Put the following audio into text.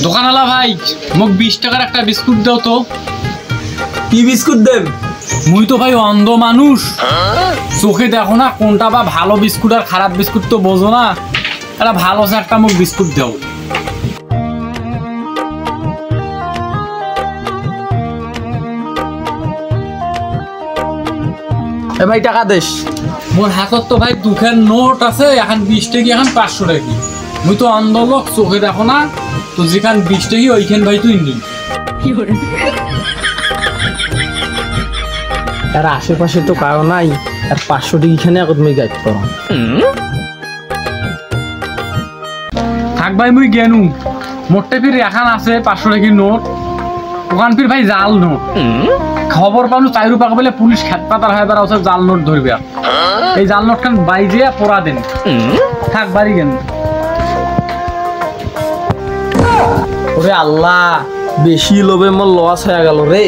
দোকানওয়ালা ভাই মোক 20 টাকার একটা বিস্কুট দাও তো। কি বিস্কুট দেব? মুই তো ভাই অন্ধ মানুষ, চোখে দেখো না কোনটা বা ভালো বিস্কুট আর খারাপ বিস্কুট তো বোঝো না। একটা ভালো একটা মোক বিস্কুট দাও। এ ভাই টাকা দেশ। মোর হাতত তো ভাই দুঃখের নোট আছে, এখন 20 টাকা এখন 500 টাকা। মুই তো অন্ধ লোক, চোখে দেখো না, তো যেখান 20 টাকা ওইখান ভাই তুই নি। আর আশেপাশে তো কারো নাই, আর 500 টাকা এখানে এখন তুমি গাইড করো। থাক ভাই মুই গেনু, মোটে ফির এখন আছে 500 টাকার নোট, ওখান ফির ভাই জাল নোট। খবর পানু 4 রুপা বলে পুলিশ খেত পাতার হয়ে বেড়া জাল নোট ধরবে। এই জাল নোট খান বাইজে পোড়া দেন। থাক বাড়ি গেন। ওরে আল্লাহ, বেশি লোভে মোর লস হয়ে গেল রে।